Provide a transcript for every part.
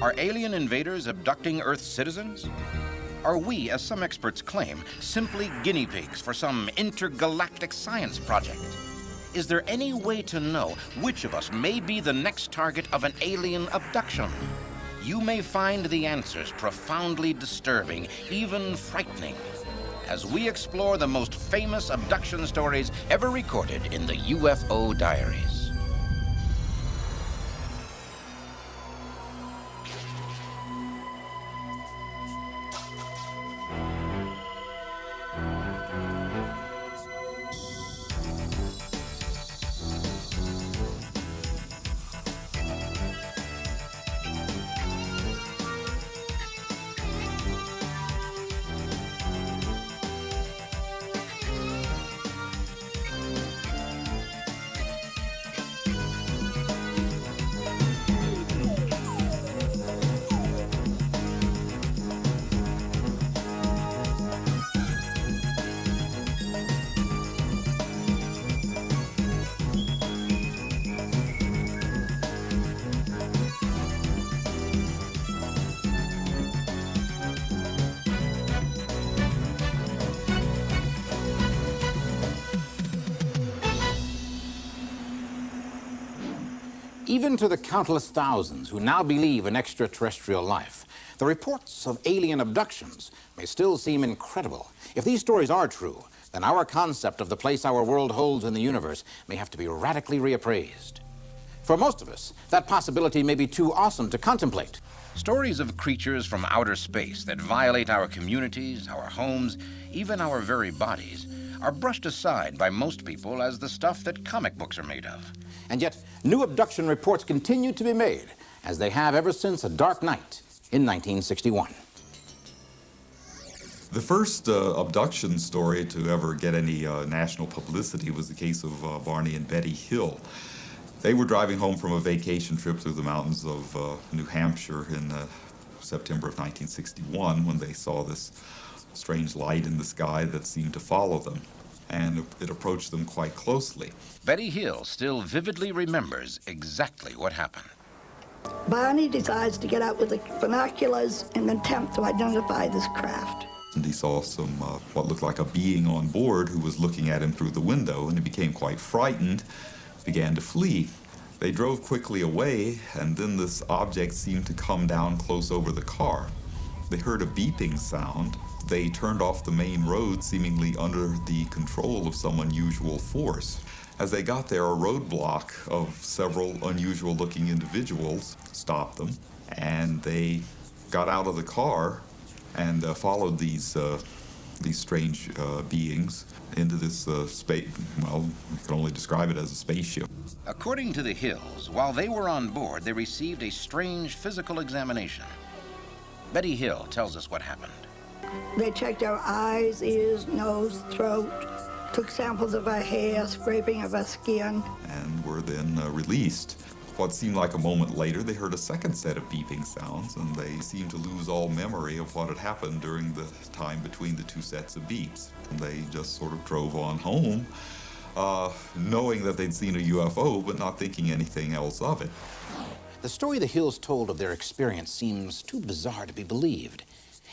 Are alien invaders abducting Earth's citizens? Are we, as some experts claim, simply guinea pigs for some intergalactic science project? Is there any way to know which of us may be the next target of an alien abduction? You may find the answers profoundly disturbing, even frightening, as we explore the most famous abduction stories ever recorded in the UFO Diaries. Even to the countless thousands who now believe in extraterrestrial life, the reports of alien abductions may still seem incredible. If these stories are true, then our concept of the place our world holds in the universe may have to be radically reappraised. For most of us, that possibility may be too awesome to contemplate. Stories of creatures from outer space that violate our communities, our homes, even our very bodies, are brushed aside by most people as the stuff that comic books are made of. And yet, new abduction reports continue to be made, as they have ever since a dark night in 1961. The first abduction story to ever get any national publicity was the case of Barney and Betty Hill. They were driving home from a vacation trip through the mountains of New Hampshire in September of 1961 when they saw this strange light in the sky that seemed to follow them, and it approached them quite closely. Betty Hill still vividly remembers exactly what happened. Barney decides to get out with the binoculars in an attempt to identify this craft. And he saw some, what looked like a being on board who was looking at him through the window, and he became quite frightened, began to flee. They drove quickly away, and then this object seemed to come down close over the car. They heard a beeping sound. They turned off the main road, seemingly under the control of some unusual force. As they got there, a roadblock of several unusual-looking individuals stopped them, and they got out of the car and followed these strange beings into this space. Well, we can only describe it as a spaceship. According to the Hills, while they were on board, they received a strange physical examination. Betty Hill tells us what happened. They checked our eyes, ears, nose, throat, took samples of our hair, scraping of our skin. And were then released. What seemed like a moment later, they heard a second set of beeping sounds, and they seemed to lose all memory of what had happened during the time between the two sets of beeps. And they just sort of drove on home, knowing that they'd seen a UFO, but not thinking anything else of it. The story the Hills told of their experience seems too bizarre to be believed.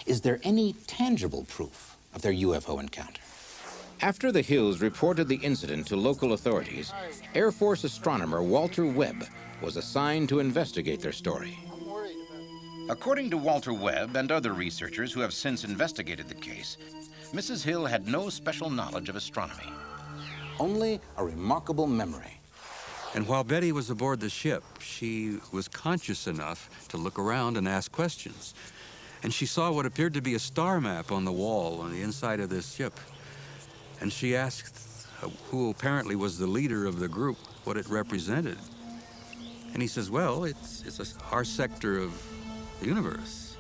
Is there any tangible proof of their UFO encounter? After the Hills reported the incident to local authorities, Air Force astronomer Walter Webb was assigned to investigate their story. According to Walter Webb and other researchers who have since investigated the case, Mrs. Hill had no special knowledge of astronomy. Only a remarkable memory. And while Betty was aboard the ship, she was conscious enough to look around and ask questions. And she saw what appeared to be a star map on the wall on the inside of this ship. And she asked who apparently was the leader of the group what it represented. And he says, well, it's our sector of the universe.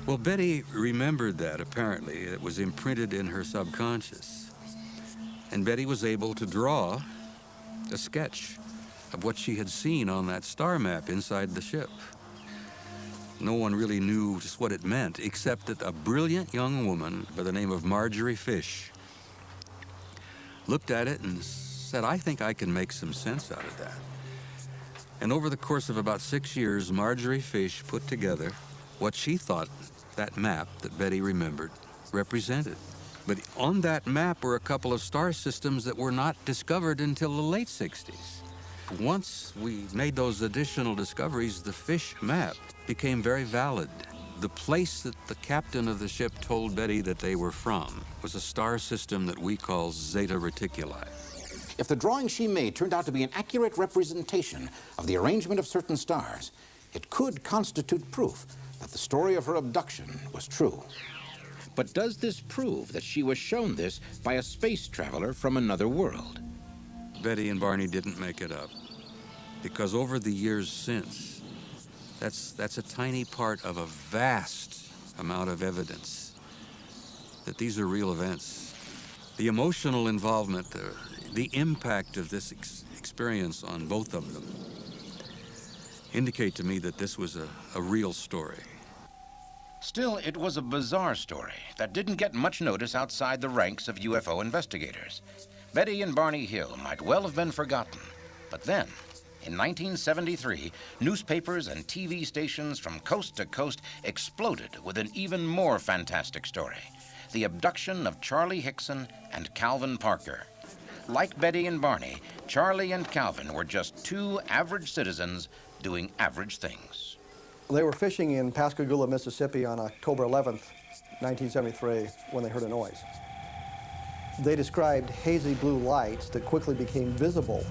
Well, Betty remembered that, apparently. It was imprinted in her subconscious. And Betty was able to draw a sketch of what she had seen on that star map inside the ship. No one really knew just what it meant, except that a brilliant young woman by the name of Marjorie Fish looked at it and said, I think I can make some sense out of that. And over the course of about 6 years, Marjorie Fish put together what she thought that map that Betty remembered represented. But on that map were a couple of star systems that were not discovered until the late 60s. Once we made those additional discoveries, the Fish map became very valid. The place that the captain of the ship told Betty that they were from was a star system that we call Zeta Reticuli. If the drawing she made turned out to be an accurate representation of the arrangement of certain stars, it could constitute proof that the story of her abduction was true. But does this prove that she was shown this by a space traveler from another world? Betty and Barney didn't make it up, because over the years since, that's a tiny part of a vast amount of evidence that these are real events. The emotional involvement, the impact of this experience on both of them indicate to me that this was a real story. Still, it was a bizarre story that didn't get much notice outside the ranks of UFO investigators. Betty and Barney Hill might well have been forgotten. But then, in 1973, newspapers and TV stations from coast to coast exploded with an even more fantastic story: the abduction of Charlie Hickson and Calvin Parker. Like Betty and Barney, Charlie and Calvin were just two average citizens doing average things. They were fishing in Pascagoula, Mississippi on October 11th, 1973, when they heard a noise. They described hazy blue lights that quickly became visible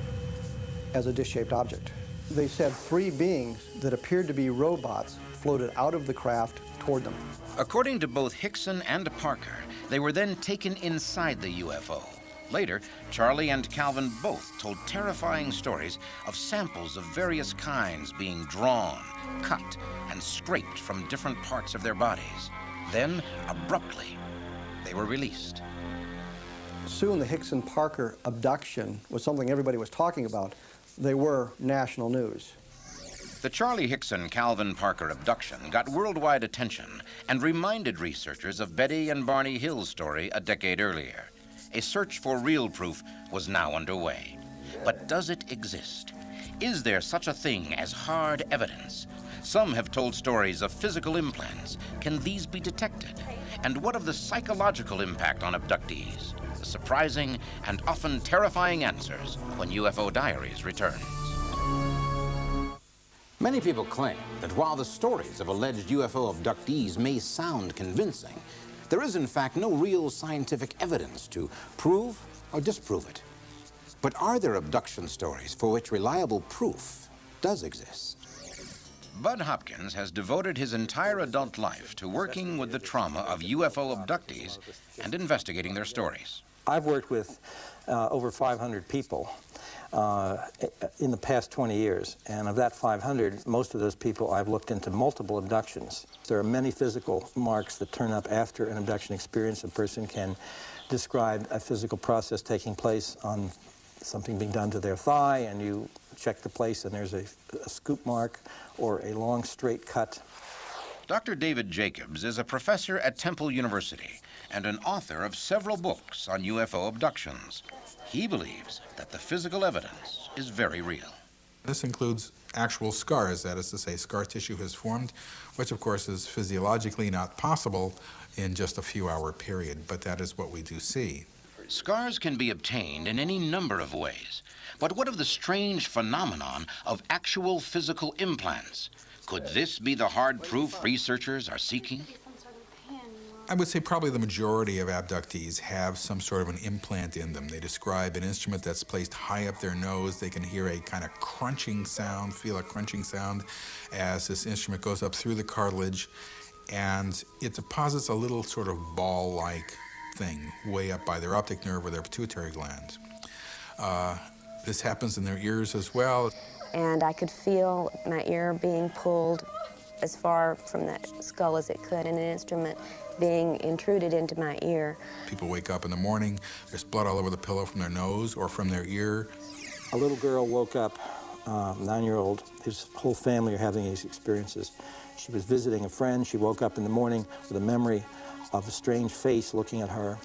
as a dish-shaped object. They said 3 beings that appeared to be robots floated out of the craft toward them. According to both Hickson and Parker, they were then taken inside the UFO. Later, Charlie and Calvin both told terrifying stories of samples of various kinds being drawn, cut, and scraped from different parts of their bodies. Then, abruptly, they were released. Soon the Hickson-Parker abduction was something everybody was talking about. They were national news. The Charlie Hickson-Calvin Parker abduction got worldwide attention and reminded researchers of Betty and Barney Hill's story a decade earlier. A search for real proof was now underway. But does it exist? Is there such a thing as hard evidence? Some have told stories of physical implants. Can these be detected? And what of the psychological impact on abductees? The surprising and often terrifying answers when UFO Diaries returns. Many people claim that while the stories of alleged UFO abductees may sound convincing, there is in fact no real scientific evidence to prove or disprove it. But are there abduction stories for which reliable proof does exist? Bud Hopkins has devoted his entire adult life to working with the trauma of UFO abductees and investigating their stories. I've worked with over 500 people in the past 20 years, and of that 500, most of those people I've looked into multiple abductions. There are many physical marks that turn up after an abduction experience. A person can describe a physical process taking place on something being done to their thigh, and you check the place and there's a scoop mark or a long straight cut. Dr. David Jacobs is a professor at Temple University and an author of several books on UFO abductions. He believes that the physical evidence is very real. This includes actual scars, that is to say, scar tissue has formed, which of course is physiologically not possible in just a few-hour period, but that is what we do see. Scars can be obtained in any number of ways, but what of the strange phenomenon of actual physical implants? Could this be the hard proof researchers are seeking? I would say probably the majority of abductees have some sort of an implant in them. They describe an instrument that's placed high up their nose. They can hear a kind of crunching sound, feel a crunching sound as this instrument goes up through the cartilage, and it deposits a little sort of ball-like thing way up by their optic nerve or their pituitary gland. This happens in their ears as well. And I could feel my ear being pulled as far from the skull as it could, and an instrument being intruded into my ear. People wake up in the morning, there's blood all over the pillow from their nose or from their ear. A little girl woke up, 9-year-old, his whole family are having these experiences. She was visiting a friend. She woke up in the morning with a memory of a strange face looking at her,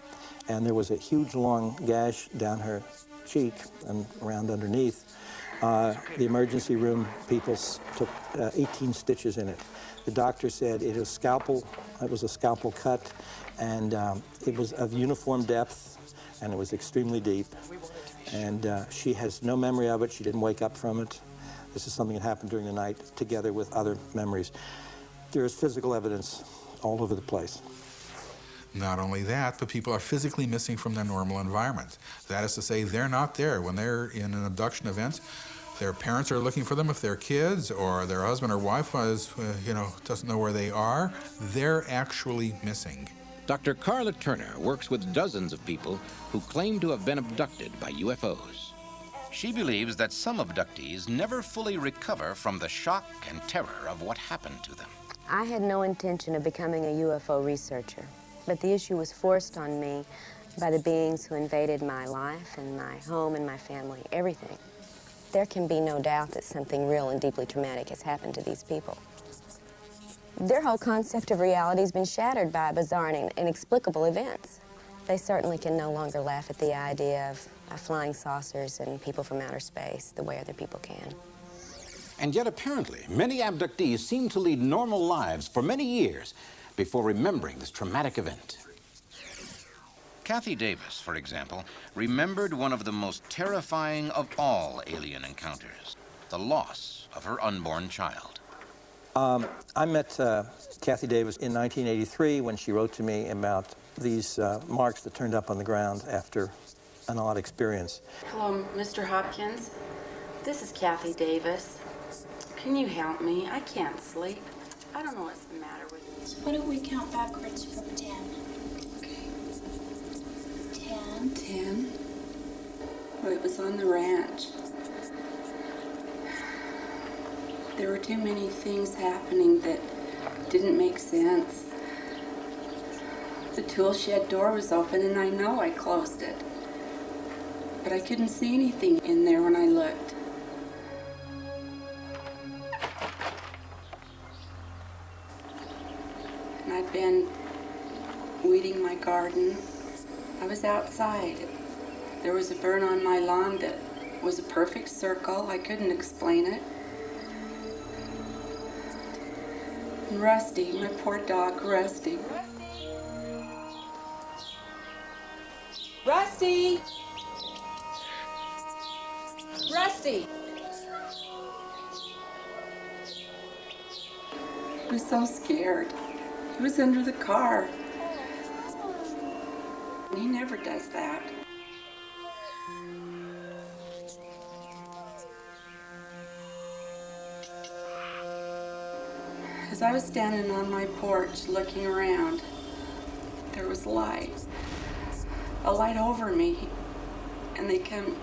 and there was a huge long gash down her cheek and around underneath. The emergency room people took 18 stitches in it. The doctor said it was a scalpel cut, and it was of uniform depth, and it was extremely deep. And she has no memory of it. She didn't wake up from it. This is something that happened during the night, together with other memories. There is physical evidence all over the place. Not only that, but people are physically missing from their normal environment. That is to say, they're not there. When they're in an abduction event, their parents are looking for them if they're kids, or their husband or wife is, doesn't know where they are. They're actually missing. Dr. Carla Turner works with dozens of people who claim to have been abducted by UFOs. She believes that some abductees never fully recover from the shock and terror of what happened to them. I had no intention of becoming a UFO researcher, but the issue was forced on me by the beings who invaded my life and my home and my family, everything. There can be no doubt that something real and deeply traumatic has happened to these people. Their whole concept of reality has been shattered by bizarre and inexplicable events. They certainly can no longer laugh at the idea of flying saucers and people from outer space the way other people can. And yet, apparently, many abductees seem to lead normal lives for many years before remembering this traumatic event. Kathy Davis, for example, remembered one of the most terrifying of all alien encounters, the loss of her unborn child. I met Kathy Davis in 1983 when she wrote to me about these marks that turned up on the ground after an odd experience. Hello, Mr. Hopkins. This is Kathy Davis. Can you help me? I can't sleep. I don't know what's the matter with me. So why don't we count backwards from 10? Okay. 10. 10. Well, it was on the ranch. There were too many things happening that didn't make sense. The tool shed door was open, and I know I closed it. But I couldn't see anything in there when I looked. And I'd been weeding my garden. I was outside. There was a burn on my lawn that was a perfect circle. I couldn't explain it. And Rusty, my poor dog, Rusty. Rusty! Rusty! I was so scared. He was under the car. He never does that. As I was standing on my porch looking around, there was light. A light over me. And they come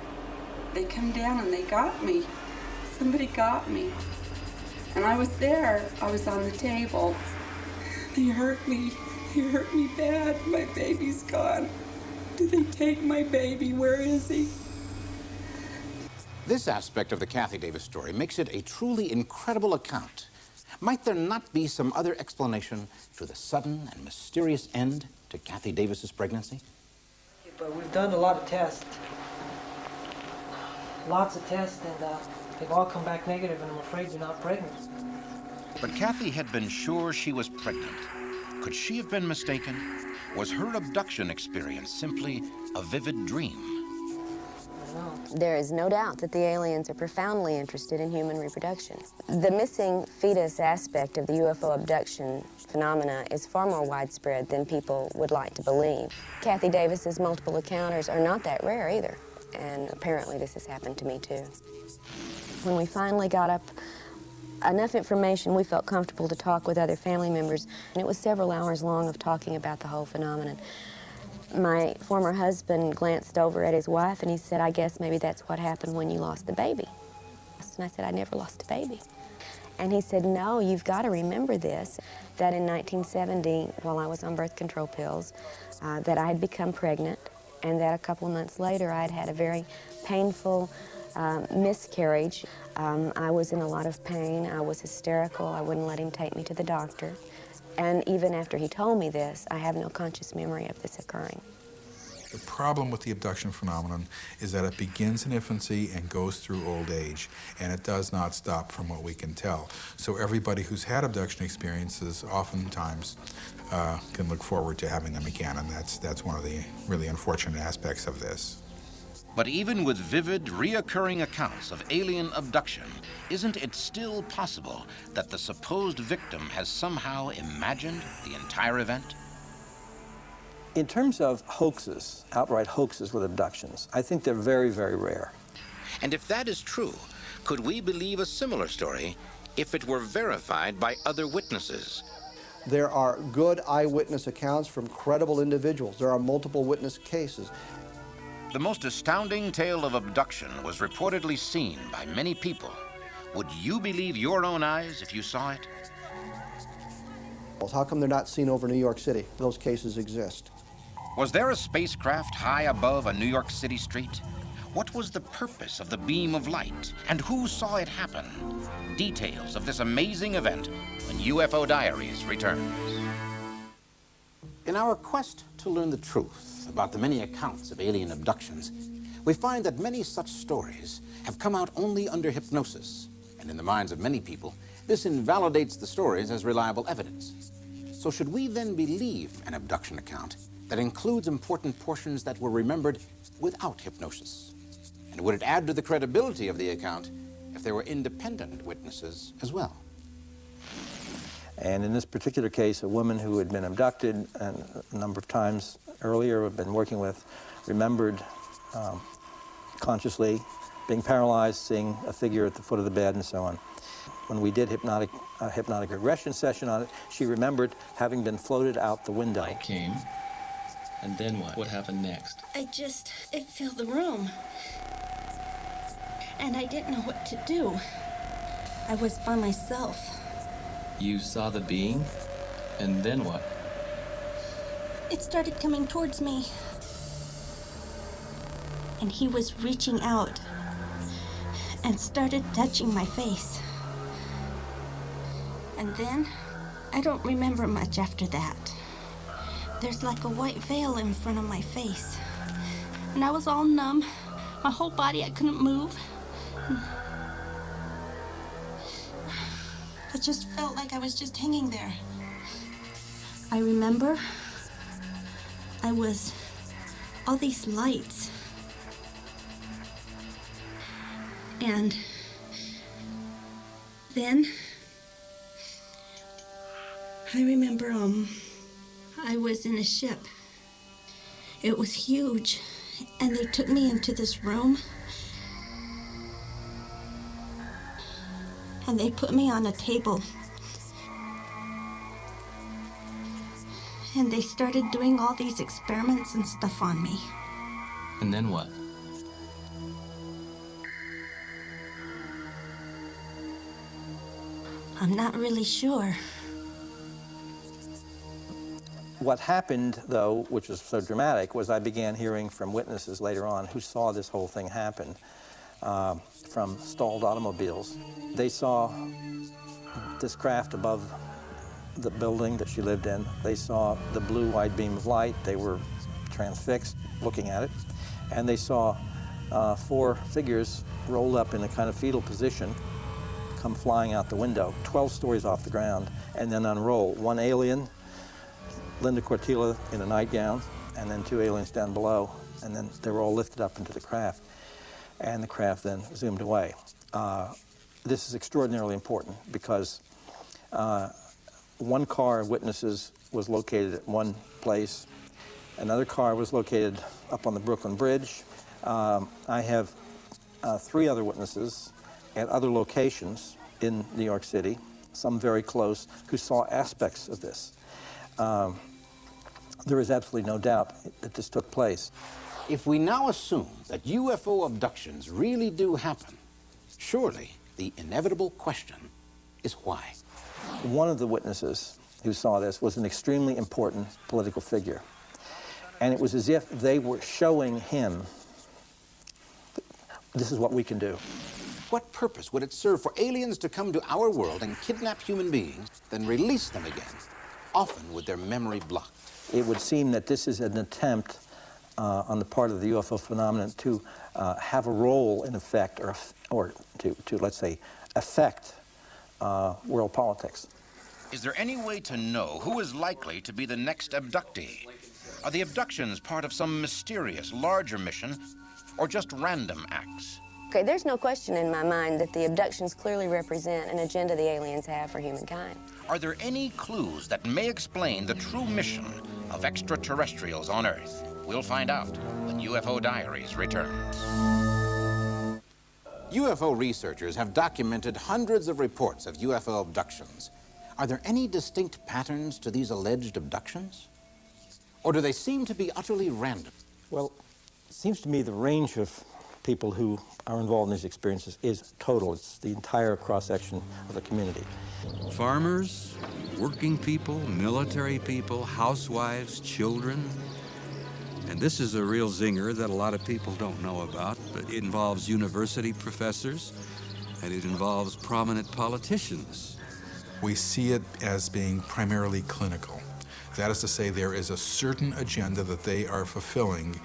down and they got me. Somebody got me. And I was there. I was on the table. They hurt me. They hurt me bad. My baby's gone. Did they take my baby? Where is he? This aspect of the Kathy Davis story makes it a truly incredible account. Might there not be some other explanation to the sudden and mysterious end to Kathy Davis's pregnancy? But we've done a lot of tests. Lots of tests, and they've all come back negative, and I'm afraid you're not pregnant. But Kathy had been sure she was pregnant. Could she have been mistaken? Was her abduction experience simply a vivid dream? There is no doubt that the aliens are profoundly interested in human reproduction. The missing fetus aspect of the UFO abduction phenomena is far more widespread than people would like to believe. Kathy Davis's multiple encounters are not that rare either, and apparently this has happened to me too. When we finally got up enough information, we felt comfortable to talk with other family members, and it was several hours long of talking about the whole phenomenon. My former husband glanced over at his wife and he said, "I guess maybe that's what happened when you lost the baby." And I said, "I never lost a baby." And he said, "No, you've got to remember this, that in 1970, while I was on birth control pills, that I had become pregnant, and that a couple of months later I had had a very painful miscarriage. I was in a lot of pain. I was hysterical. I wouldn't let him take me to the doctor. And even after he told me this, I have no conscious memory of this occurring." The problem with the abduction phenomenon is that it begins in infancy and goes through old age, and it does not stop from what we can tell. So everybody who's had abduction experiences oftentimes can look forward to having them again, and that's one of the really unfortunate aspects of this. But even with vivid, reoccurring accounts of alien abduction, isn't it still possible that the supposed victim has somehow imagined the entire event? In terms of hoaxes, outright hoaxes with abductions, I think they're very, very rare. And if that is true, could we believe a similar story if it were verified by other witnesses? There are good eyewitness accounts from credible individuals. There are multiple witness cases. The most astounding tale of abduction was reportedly seen by many people. Would you believe your own eyes if you saw it? How come they're not seen over New York City? Those cases exist. Was there a spacecraft high above a New York City street? What was the purpose of the beam of light, and who saw it happen? Details of this amazing event when UFO Diaries returns. In our quest to learn the truth about the many accounts of alien abductions, we find that many such stories have come out only under hypnosis, and in the minds of many people, this invalidates the stories as reliable evidence. So should we then believe an abduction account that includes important portions that were remembered without hypnosis? And would it add to the credibility of the account if there were independent witnesses as well? And in this particular case, a woman who had been abducted and a number of times earlier had been working with, remembered consciously being paralyzed, seeing a figure at the foot of the bed and so on. When we did hypnotic regression session on it, she remembered having been floated out the window. I came, and then what? What happened next? It filled the room. And I didn't know what to do. I was by myself. You saw the being, and then what? It started coming towards me. And he was reaching out and started touching my face. And then, I don't remember much after that. There's like a white veil in front of my face. And I was all numb. My whole body, I couldn't move. It just felt like I was just hanging there. I remember all these lights. And then I remember I was in a ship. It was huge, and they took me into this room. And they put me on a table. And they started doing all these experiments and stuff on me. And then what? I'm not really sure. What happened, though, which was so dramatic, was I began hearing from witnesses later on who saw this whole thing happen from stalled automobiles. They saw this craft above the building that she lived in. They saw the blue wide beam of light. They were transfixed looking at it. And they saw 4 figures rolled up in a kind of fetal position come flying out the window, 12 stories off the ground, and then unroll. One alien, Linda Cortilla in a nightgown, and then 2 aliens down below, and then they were all lifted up into the craft, and the craft then zoomed away. This is extraordinarily important because one car of witnesses was located at one place, another car was located up on the Brooklyn Bridge. I have 3 other witnesses at other locations in New York City, some very close, who saw aspects of this. There is absolutely no doubt that this took place. If we now assume that UFO abductions really do happen, surely the inevitable question is why? One of the witnesses who saw this was an extremely important political figure. And it was as if they were showing him, this is what we can do. What purpose would it serve for aliens to come to our world and kidnap human beings, then release them again, often with their memory blocked? It would seem that this is an attempt on the part of the UFO phenomenon to have a role in effect, or to let's say, affect world politics. Is there any way to know who is likely to be the next abductee? Are the abductions part of some mysterious, larger mission, or just random acts? Okay, there's no question in my mind that the abductions clearly represent an agenda the aliens have for humankind. Are there any clues that may explain the true mission of extraterrestrials on Earth? We'll find out when UFO Diaries returns. UFO researchers have documented hundreds of reports of UFO abductions. Are there any distinct patterns to these alleged abductions? Or do they seem to be utterly random? Well, it seems to me the range of people who are involved in these experiences is total. It's the entire cross-section of the community. Farmers, working people, military people, housewives, children. And this is a real zinger that a lot of people don't know about, but it involves university professors, and it involves prominent politicians. We see it as being primarily clinical. That is to say, there is a certain agenda that they are fulfilling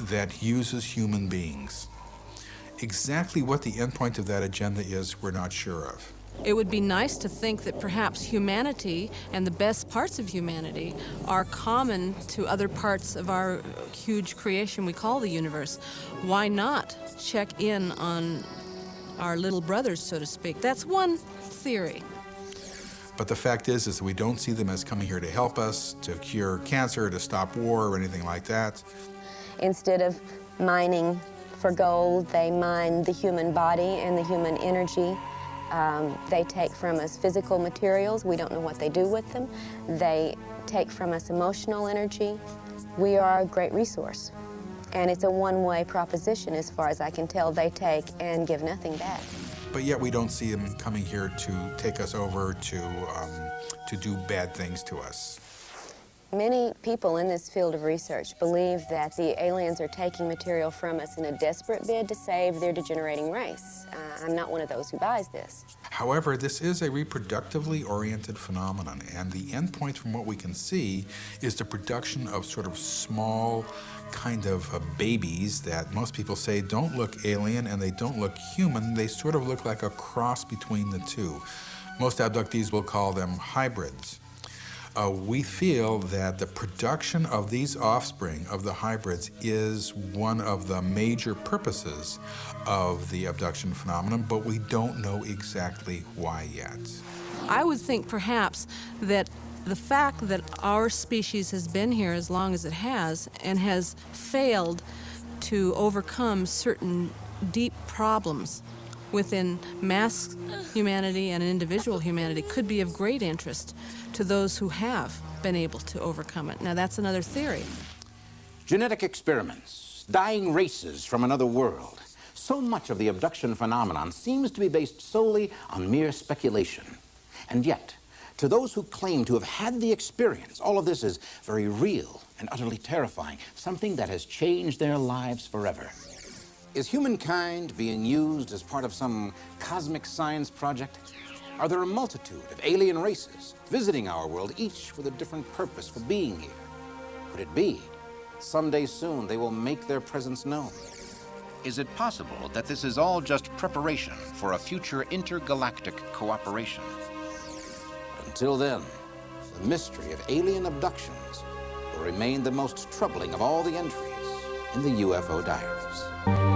that uses human beings. Exactly what the endpoint of that agenda is, we're not sure of. It would be nice to think that perhaps humanity and the best parts of humanity are common to other parts of our huge creation we call the universe. Why not check in on our little brothers, so to speak? That's one theory. But the fact is that we don't see them as coming here to help us, to cure cancer, to stop war, or anything like that. Instead of mining for gold, they mine the human body and the human energy. They take from us physical materials. We don't know what they do with them. They take from us emotional energy. We are a great resource. And it's a one-way proposition as far as I can tell. They take and give nothing back. But yet we don't see them coming here to take us over, to do bad things to us. Many people in this field of research believe that the aliens are taking material from us in a desperate bid to save their degenerating race. I'm not one of those who buys this. However, this is a reproductively oriented phenomenon, and the end point from what we can see is the production of sort of small kind of babies that most people say don't look alien and they don't look human. They sort of look like a cross between the two. Most abductees will call them hybrids. We feel that the production of these offspring of the hybrids is one of the major purposes of the abduction phenomenon, but we don't know exactly why yet. I would think perhaps that the fact that our species has been here as long as it has and has failed to overcome certain deep problems within mass humanity and individual humanity could be of great interest to those who have been able to overcome it. Now, that's another theory. Genetic experiments, dying races from another world. So much of the abduction phenomenon seems to be based solely on mere speculation. And yet, to those who claim to have had the experience, all of this is very real and utterly terrifying, something that has changed their lives forever. Is humankind being used as part of some cosmic science project? Are there a multitude of alien races visiting our world, each with a different purpose for being here? Could it be someday soon they will make their presence known? Is it possible that this is all just preparation for a future intergalactic cooperation? Until then, the mystery of alien abductions will remain the most troubling of all the entries in the UFO Diaries.